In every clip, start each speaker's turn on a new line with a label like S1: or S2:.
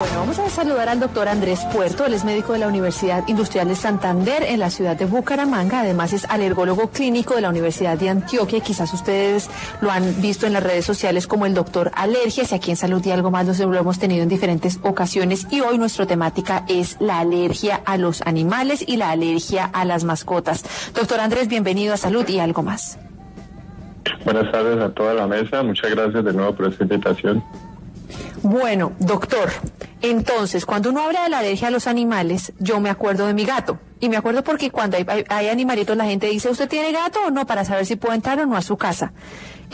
S1: Bueno, vamos a saludar al doctor Andrés Puerto. Él es médico de la Universidad Industrial de Santander en la ciudad de Bucaramanga. Además es alergólogo clínico de la Universidad de Antioquia. Quizás ustedes lo han visto en las redes sociales como el doctor Alergias, y aquí en Salud y Algo Más lo hemos tenido en diferentes ocasiones. Y hoy nuestra temática es la alergia a los animales y la alergia a las mascotas. Doctor Andrés, bienvenido a Salud y Algo Más.
S2: Buenas tardes a toda la mesa. Muchas gracias de nuevo por esta invitación.
S1: Bueno, doctor, entonces, cuando uno habla de la alergia a los animales, yo me acuerdo de mi gato. Y me acuerdo porque cuando hay animalitos, la gente dice, ¿usted tiene gato o no? Para saber si puedo entrar o no a su casa.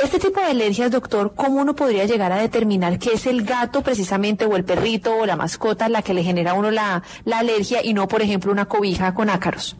S1: Este tipo de alergias, doctor, ¿cómo uno podría llegar a determinar que es el gato precisamente, o el perrito, o la mascota, la que le genera a uno la alergia, y no, por ejemplo, una cobija con ácaros?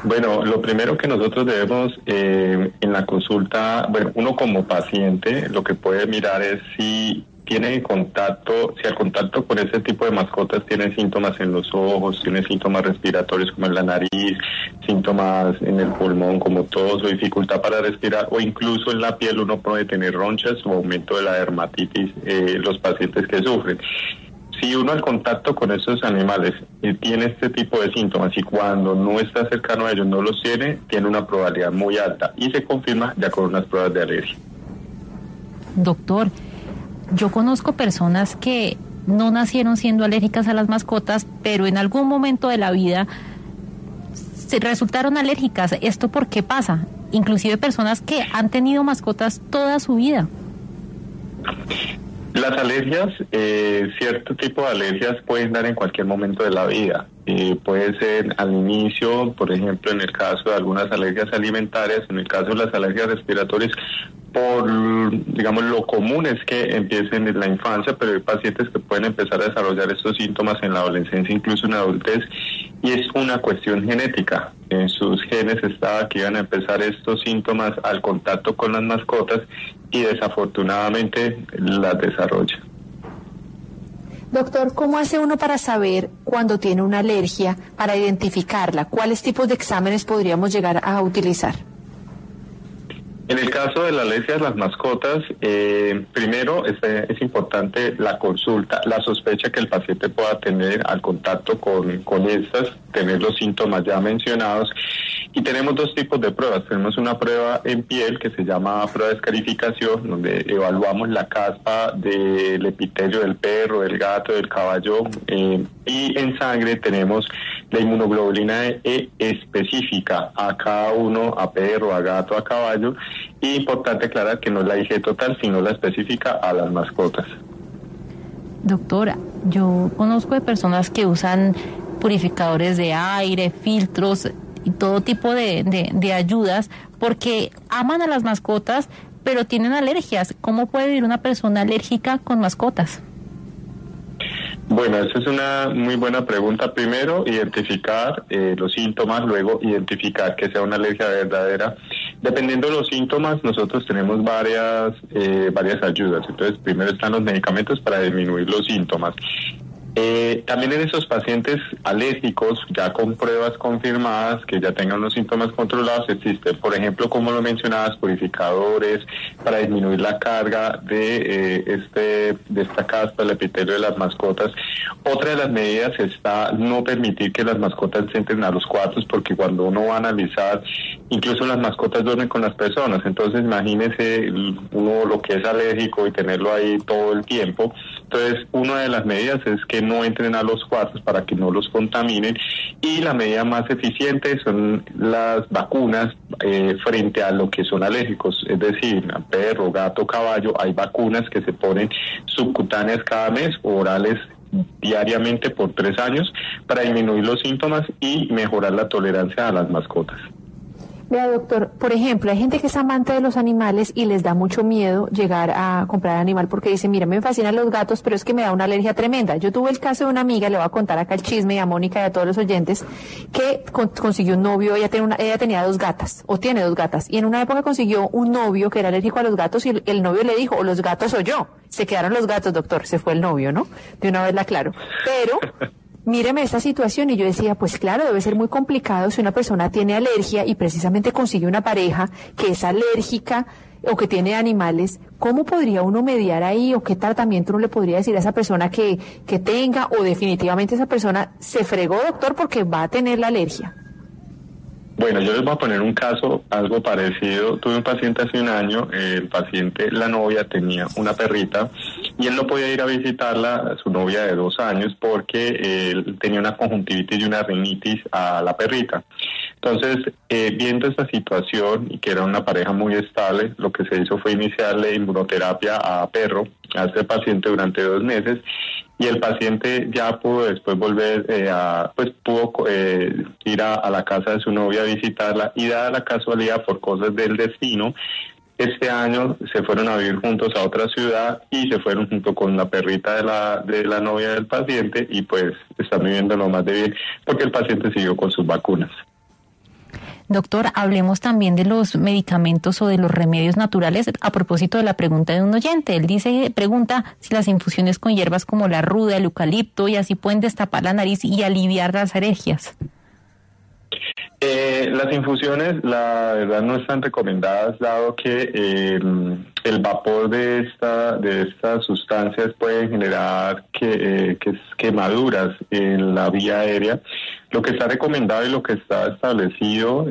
S2: Bueno, lo primero que nosotros debemos en la consulta, bueno, uno como paciente, lo que puede mirar es si tiene contacto, si al contacto con ese tipo de mascotas tiene síntomas en los ojos, tiene síntomas respiratorios como en la nariz, síntomas en el pulmón como tos o dificultad para respirar, o incluso en la piel uno puede tener ronchas o aumento de la dermatitis, los pacientes que sufren. Si uno al contacto con esos animales tiene este tipo de síntomas y cuando no está cercano a ellos no los tiene una probabilidad muy alta y se confirma ya con unas pruebas de alergia.
S3: Doctor, yo conozco personas que no nacieron siendo alérgicas a las mascotas, pero en algún momento de la vida se resultaron alérgicas. ¿Esto por qué pasa? Inclusive personas que han tenido mascotas toda su vida.
S2: Las alergias, cierto tipo de alergias pueden dar en cualquier momento de la vida. Puede ser al inicio, por ejemplo, en el caso de algunas alergias alimentarias, en el caso de las alergias respiratorias, digamos, lo común es que empiecen en la infancia, pero hay pacientes que pueden empezar a desarrollar estos síntomas en la adolescencia, incluso en la adultez, y es una cuestión genética. En sus genes estaba que iban a empezar estos síntomas al contacto con las mascotas y desafortunadamente las desarrolla.
S1: Doctor, ¿cómo hace uno para saber cuando tiene una alergia, para identificarla? ¿Cuáles tipos de exámenes podríamos llegar a utilizar?
S2: En el caso de la alergia a las mascotas, primero es importante la consulta, la sospecha que el paciente pueda tener al contacto con estas, tener los síntomas ya mencionados. Y tenemos dos tipos de pruebas. Tenemos una prueba en piel que se llama prueba de escarificación, donde evaluamos la caspa del epitelio del perro, del gato, del caballo. Y en sangre tenemos la inmunoglobulina E específica a cada uno, a perro, a gato, a caballo. Y importante aclarar que no es la IG total, sino la específica a las mascotas.
S3: Doctora, yo conozco de personas que usan purificadores de aire, filtros y todo tipo de ayudas porque aman a las mascotas, pero tienen alergias. ¿Cómo puede vivir una persona alérgica con mascotas?
S2: Bueno, esa es una muy buena pregunta. Primero, identificar los síntomas, luego identificar que sea una alergia verdadera. Dependiendo de los síntomas, nosotros tenemos varias ayudas. Entonces, primero están los medicamentos para disminuir los síntomas. También en esos pacientes alérgicos, ya con pruebas confirmadas, que ya tengan los síntomas controlados, existen, por ejemplo, como lo mencionabas, purificadores para disminuir la carga de esta caspa, el epitelio de las mascotas. Otra de las medidas está no permitir que las mascotas entren a los cuartos, porque cuando uno va a analizar, incluso las mascotas duermen con las personas. Entonces, imagínese uno lo que es alérgico y tenerlo ahí todo el tiempo. Entonces, una de las medidas es que no entren a los cuartos para que no los contaminen, y la medida más eficiente son las vacunas frente a lo que son alérgicos, es decir, perro, gato, caballo. Hay vacunas que se ponen subcutáneas cada mes o orales diariamente por 3 años para disminuir los síntomas y mejorar la tolerancia a las mascotas.
S1: Vea, doctor, por ejemplo, hay gente que es amante de los animales y les da mucho miedo llegar a comprar animal porque dice, mira, me fascinan los gatos, pero es que me da una alergia tremenda. Yo tuve el caso de una amiga, le voy a contar acá el chisme, y a Mónica y a todos los oyentes, que consiguió un novio. Ella tenía 2 gatas, o tiene 2 gatas, y en una época consiguió un novio que era alérgico a los gatos, y el novio le dijo, o los gatos o yo. Se quedaron los gatos, doctor, se fue el novio, ¿no? De una vez la aclaro. Pero míreme esta situación, y yo decía, pues claro, debe ser muy complicado si una persona tiene alergia y precisamente consigue una pareja que es alérgica. o que tiene animales, ¿cómo podría uno mediar ahí o qué tratamiento uno le podría decir a esa persona que tenga o definitivamente esa persona se fregó, doctor, porque va a tener la alergia?
S2: Bueno, yo les voy a poner un caso, algo parecido. Tuve un paciente hace un año, el paciente, la novia tenía una perrita y él no podía ir a visitarla, su novia de 2 años, porque él tenía una conjuntivitis y una rinitis a la perrita. Entonces, viendo esta situación y que era una pareja muy estable, lo que se hizo fue iniciarle inmunoterapia a perro, a este paciente durante 2 meses. Y el paciente ya pudo después volver pudo ir a la casa de su novia a visitarla, y dada la casualidad, por cosas del destino, este año se fueron a vivir juntos a otra ciudad y se fueron junto con la perrita de la novia del paciente, y pues están viviendo lo más de bien porque el paciente siguió con sus vacunas.
S3: Doctor, hablemos también de los medicamentos o de los remedios naturales a propósito de la pregunta de un oyente. Él pregunta si las infusiones con hierbas como la ruda, el eucalipto y así pueden destapar la nariz y aliviar las alergias.
S2: Las infusiones, la verdad, no están recomendadas, dado que el vapor de estas sustancias puede generar quemaduras en la vía aérea. Lo que está recomendado y lo que está establecido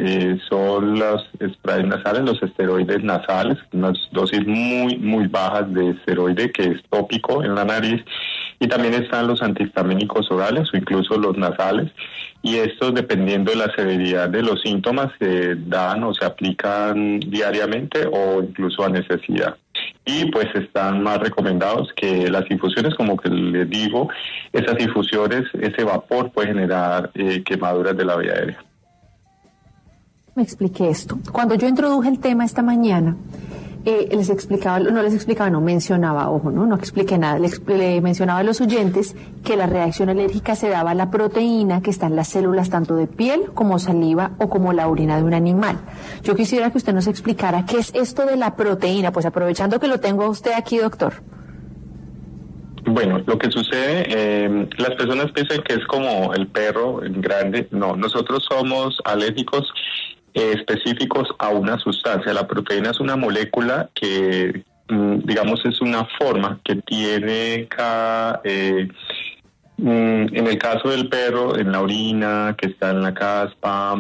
S2: son los sprays nasales, los esteroides nasales, unas dosis muy bajas de esteroide que es tópico en la nariz, y también están los antihistamínicos orales o incluso los nasales, y estos, dependiendo de la severidad de los síntomas, se dan o se aplican diariamente o incluso a necesidad. Y pues están más recomendados que las infusiones, como que les digo, esas infusiones, ese vapor puede generar quemaduras de la vía aérea.
S1: Me expliqué esto. Cuando yo introduje el tema esta mañana, mencionaba, no expliqué nada, le mencionaba a los oyentes que la reacción alérgica se daba a la proteína que está en las células tanto de piel como saliva o como la orina de un animal. Yo quisiera que usted nos explicara qué es esto de la proteína, pues aprovechando que lo tengo a usted aquí, doctor.
S2: Bueno, lo que sucede, las personas piensan que es como el perro grande. No, nosotros somos alérgicos específicos a una sustancia. La proteína es una molécula que, digamos, es una forma que tiene en el caso del perro, en la orina, que está en la caspa,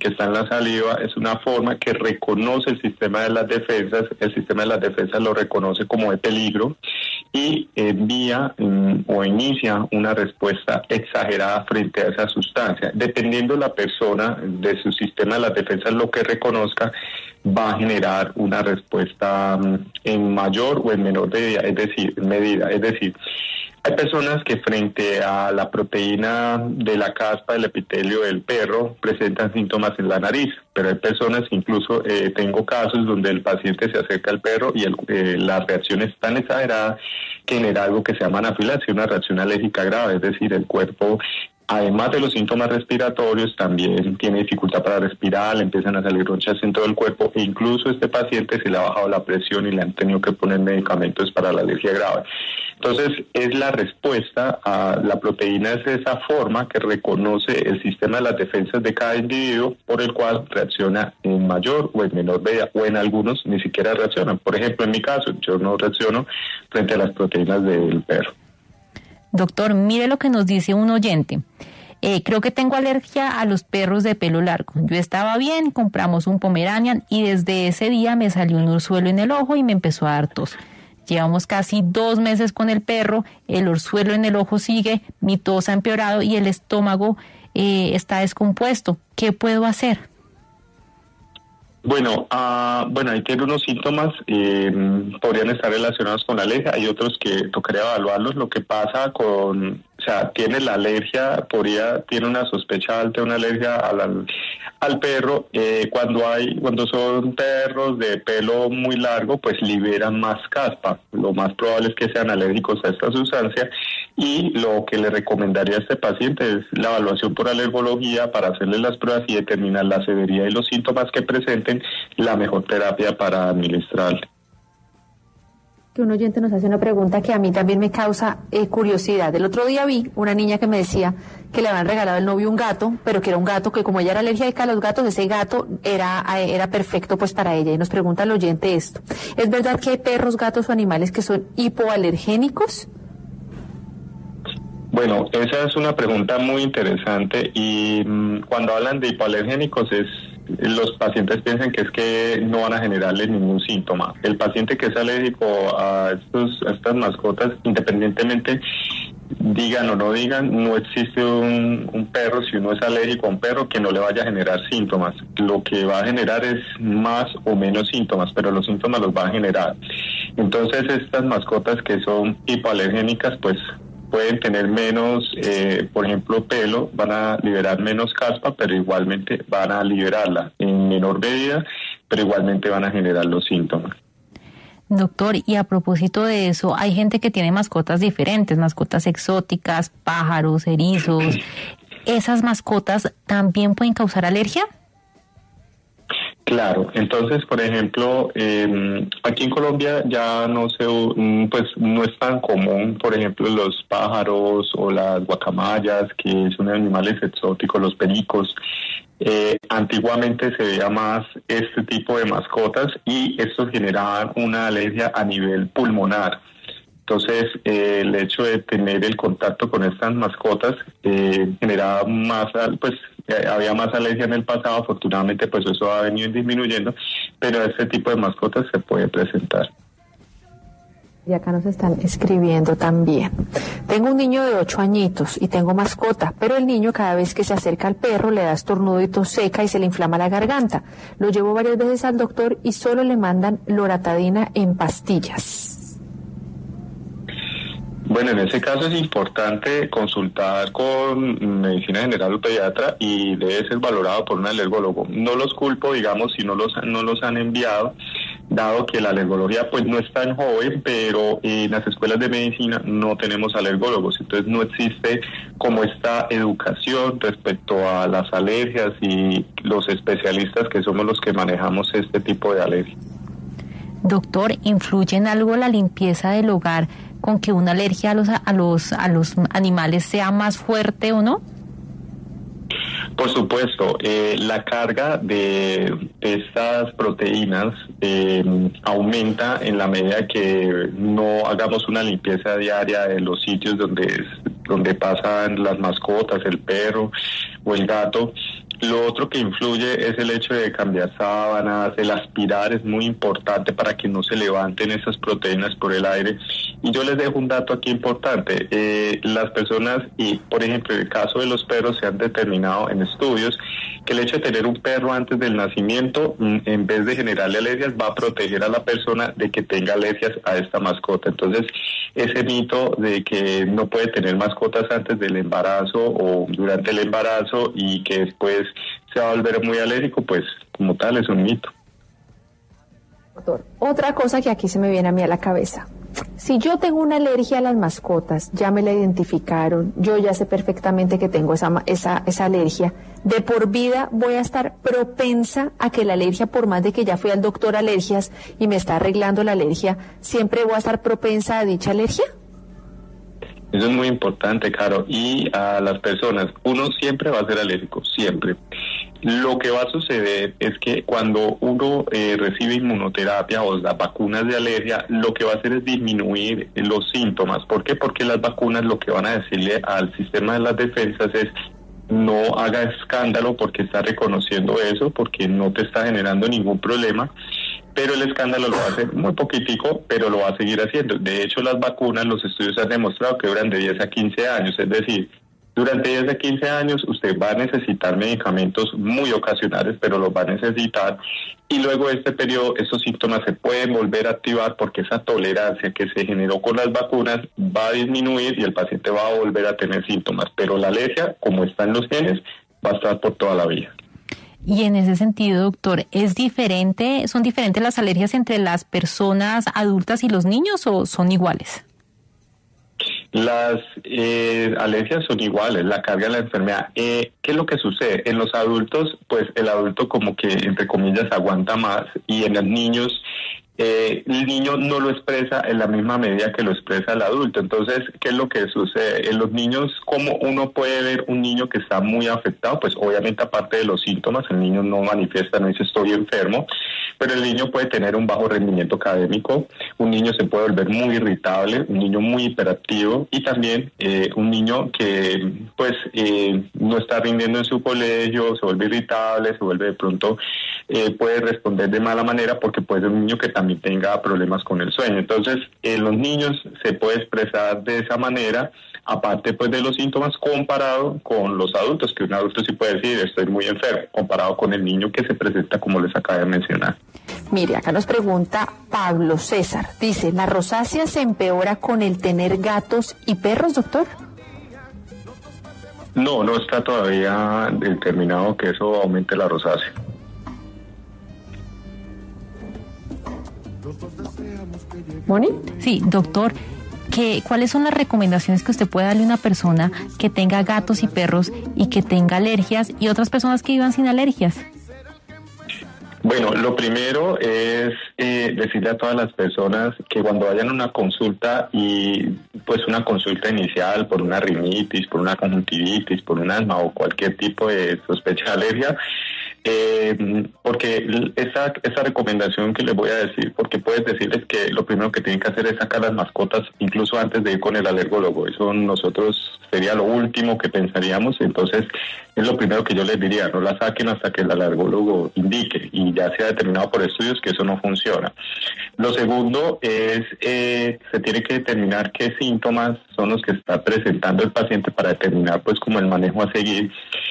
S2: que está en la saliva, es una forma que reconoce el sistema de las defensas. El sistema de las defensas lo reconoce como de peligro y envía o inicia una respuesta exagerada frente a esa sustancia. Dependiendo la persona de su sistema de las defensas, lo que reconozca, va a generar una respuesta en mayor o en menor medida. Es decir, hay personas que frente a la proteína de la caspa del epitelio del perro presentan síntomas en la nariz, pero hay personas, incluso tengo casos donde el paciente se acerca al perro y la reacción es tan exagerada que genera algo que se llama anafilaxia, una reacción alérgica grave, es decir, el cuerpo, además de los síntomas respiratorios, también tiene dificultad para respirar, le empiezan a salir ronchas en todo el cuerpo, e incluso a este paciente se le ha bajado la presión y le han tenido que poner medicamentos para la alergia grave. Entonces, es la respuesta a la proteína, es esa forma que reconoce el sistema de las defensas de cada individuo, por el cual reacciona en mayor o en menor medida, o en algunos ni siquiera reaccionan. Por ejemplo, en mi caso, yo no reacciono frente a las proteínas del perro.
S3: Doctor, mire lo que nos dice un oyente. Creo que tengo alergia a los perros de pelo largo. Yo estaba bien, compramos un Pomeranian y desde ese día me salió un orzuelo en el ojo y me empezó a dar tos. Llevamos casi 2 meses con el perro, el orzuelo en el ojo sigue, mi tos ha empeorado y el estómago está descompuesto. ¿Qué puedo hacer?
S2: Bueno, ahí tiene unos síntomas, podrían estar relacionados con la alergia, hay otros que tocaría evaluarlos. Lo que pasa tiene la alergia, tiene una sospecha alta de una alergia al perro. Cuando son perros de pelo muy largo, pues liberan más caspa. Lo más probable es que sean alérgicos a esta sustancia, y lo que le recomendaría a este paciente es la evaluación por alergología para hacerle las pruebas y determinar la severidad y los síntomas que presenten, la mejor terapia para administrarle.
S1: que un oyente nos hace una pregunta que a mí también me causa curiosidad. El otro día vi una niña que me decía que le habían regalado al novio un gato, pero que era un gato que como ella era alérgica a los gatos, ese gato era perfecto pues para ella. Y nos pregunta el oyente esto. ¿Es verdad que hay perros, gatos o animales que son hipoalergénicos?
S2: Bueno, esa es una pregunta muy interesante y cuando hablan de hipoalergénicos los pacientes piensan que es que no van a generarle ningún síntoma. El paciente que es alérgico a estas mascotas, independientemente digan o no digan, no existe un perro, si uno es alérgico a un perro, que no le vaya a generar síntomas. Lo que va a generar es más o menos síntomas, pero los síntomas los va a generar. Entonces estas mascotas que son hipoalergénicas, pues pueden tener menos, por ejemplo, pelo, van a liberar menos caspa, pero igualmente van a liberarla en menor medida, pero igualmente van a generar los síntomas.
S3: Doctor, y a propósito de eso, hay gente que tiene mascotas diferentes, mascotas exóticas, pájaros, erizos. ¿Esas mascotas también pueden causar alergia?
S2: Claro, entonces, por ejemplo, aquí en Colombia ya no es tan común, por ejemplo, los pájaros o las guacamayas, que son animales exóticos, los pericos. Antiguamente se veía más este tipo de mascotas y estos generaban una alergia a nivel pulmonar. Entonces, el hecho de tener el contacto con estas mascotas generaba más, había más alergia en el pasado. Afortunadamente, pues eso ha venido disminuyendo, pero este tipo de mascotas se puede presentar.
S1: Y acá nos están escribiendo también. Tengo un niño de 8 añitos y tengo mascota, pero el niño cada vez que se acerca al perro le da estornudo y tos seca y se le inflama la garganta. Lo llevo varias veces al doctor y solo le mandan loratadina en pastillas.
S2: Bueno, en ese caso es importante consultar con medicina general o pediatra y debe ser valorado por un alergólogo. No los culpo, digamos, si no los han enviado, dado que la alergología pues no es tan joven, pero en las escuelas de medicina no tenemos alergólogos, entonces no existe como esta educación respecto a las alergias y los especialistas que somos los que manejamos este tipo de alergia.
S3: Doctor, ¿influye en algo la limpieza del hogar con que una alergia a los animales sea más fuerte o no?
S2: Por supuesto, la carga de estas proteínas aumenta en la medida que no hagamos una limpieza diaria de los sitios donde pasan las mascotas, el perro o el gato. Lo otro que influye es el hecho de cambiar sábanas, el aspirar es muy importante para que no se levanten esas proteínas por el aire. Y yo les dejo un dato aquí importante. Las personas, y por ejemplo en el caso de los perros, se han determinado en estudios que el hecho de tener un perro antes del nacimiento, en vez de generarle alergias, va a proteger a la persona de que tenga alergias a esta mascota. Entonces, ese mito de que no puede tener mascotas antes del embarazo o durante el embarazo y que después se va a volver muy alérgico, pues como tal es un mito.
S1: Doctor, otra cosa que aquí se me viene a mí a la cabeza. Si yo tengo una alergia a las mascotas, ya me la identificaron, yo ya sé perfectamente que tengo esa alergia, de por vida voy a estar propensa a que la alergia, por más de que ya fui al doctor alergias y me está arreglando la alergia, ¿siempre voy a estar propensa a dicha alergia?
S2: Eso es muy importante, Caro. Y a las personas, uno siempre va a ser alérgico, siempre. Lo que va a suceder es que cuando uno recibe inmunoterapia o las vacunas de alergia, lo que va a hacer es disminuir los síntomas. ¿Por qué? Porque las vacunas lo que van a decirle al sistema de las defensas es: no haga escándalo porque está reconociendo eso, porque no te está generando ningún problema, pero el escándalo lo va a hacer muy poquitico, pero lo va a seguir haciendo. De hecho, las vacunas, los estudios han demostrado que duran de 10 a 15 años, es decir, durante 10 a 15 años usted va a necesitar medicamentos muy ocasionales, pero los va a necesitar, y luego de este periodo estos síntomas se pueden volver a activar porque esa tolerancia que se generó con las vacunas va a disminuir y el paciente va a volver a tener síntomas, pero la alergia, como está en los genes, va a estar por toda la vida.
S3: Y en ese sentido, doctor, ¿son diferentes las alergias entre las personas adultas y los niños o son iguales?
S2: Las alergias son iguales, la carga de la enfermedad. ¿Qué es lo que sucede? En los adultos, pues el adulto como que, entre comillas, aguanta más, y en los niños el niño no lo expresa en la misma medida que lo expresa el adulto. Entonces, ¿qué es lo que sucede? En los niños, ¿cómo uno puede ver un niño que está muy afectado? Pues obviamente aparte de los síntomas, el niño no manifiesta, no dice estoy enfermo, pero el niño puede tener un bajo rendimiento académico, un niño se puede volver muy irritable, un niño muy hiperactivo y también un niño que pues no está rindiendo en su colegio, se vuelve irritable, se vuelve de pronto, puede responder de mala manera porque puede ser un niño que también tenga problemas con el sueño. Entonces, en los niños se puede expresar de esa manera, aparte pues de los síntomas, comparado con los adultos, que un adulto sí puede decir estoy muy enfermo, comparado con el niño que se presenta como les acabo de mencionar.
S1: Mire, acá nos pregunta Pablo César, dice, ¿la rosácea se empeora con el tener gatos y perros, doctor?
S2: No, no está todavía determinado que eso aumente la rosácea.
S1: ¿Moni?
S3: Sí, doctor, ¿cuáles son las recomendaciones que usted puede darle a una persona que tenga gatos y perros y que tenga alergias y otras personas que vivan sin alergias?
S2: Bueno, lo primero es decirle a todas las personas que cuando vayan a una consulta y pues una consulta inicial por una rinitis, por una conjuntivitis, por un asma o cualquier tipo de sospecha de alergia, porque esa recomendación que les voy a decir, porque puedes decirles que lo primero que tienen que hacer es sacar las mascotas incluso antes de ir con el alergólogo. Eso nosotros sería lo último que pensaríamos. Entonces es lo primero que yo les diría, no la saquen hasta que el alergólogo indique y ya se ha determinado por estudios que eso no funciona. Lo segundo es se tiene que determinar qué síntomas son los que está presentando el paciente para determinar pues como el manejo a seguir.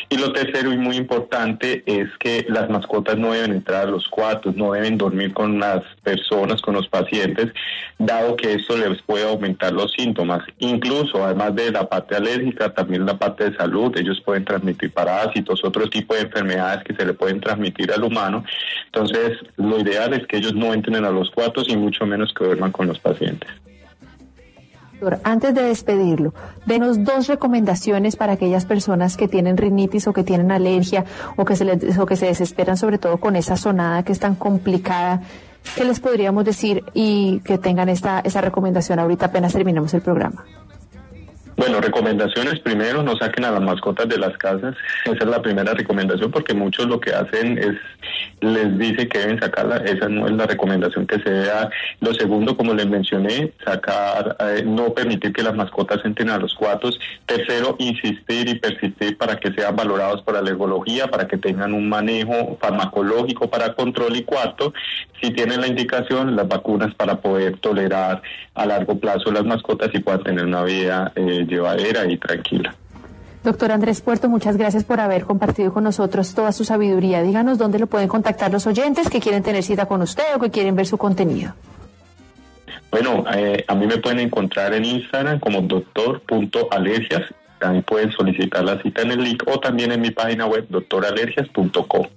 S2: Y lo tercero y muy importante es que las mascotas no deben entrar a los cuartos, no deben dormir con las personas, con los pacientes, dado que esto les puede aumentar los síntomas. Incluso, además de la parte alérgica, también la parte de salud, ellos pueden transmitir parásitos, otro tipo de enfermedades que se le pueden transmitir al humano. Entonces, lo ideal es que ellos no entren a los cuartos y mucho menos que duerman con los pacientes.
S1: Doctor, antes de despedirlo, denos 2 recomendaciones para aquellas personas que tienen rinitis o que tienen alergia o que se desesperan sobre todo con esa sonada que es tan complicada. ¿Qué les podríamos decir y que tengan esa recomendación ahorita apenas terminemos el programa?
S2: Bueno, recomendaciones primero, no saquen a las mascotas de las casas, esa es la primera recomendación porque muchos lo que hacen es, les dice que deben sacarla, esa no es la recomendación que se da. Lo segundo, como les mencioné, no permitir que las mascotas entren a los cuartos. Tercero, insistir y persistir para que sean valorados por alergología, para que tengan un manejo farmacológico para control. Y cuarto, si tienen la indicación, las vacunas para poder tolerar a largo plazo las mascotas y puedan tener una vida llevadera y tranquila.
S1: Doctor Andrés Puerto, muchas gracias por haber compartido con nosotros toda su sabiduría. Díganos dónde lo pueden contactar los oyentes que quieren tener cita con usted o que quieren ver su contenido.
S2: Bueno, a mí me pueden encontrar en Instagram como doctor.alergias. También pueden solicitar la cita en el link o también en mi página web doctoralergias.com.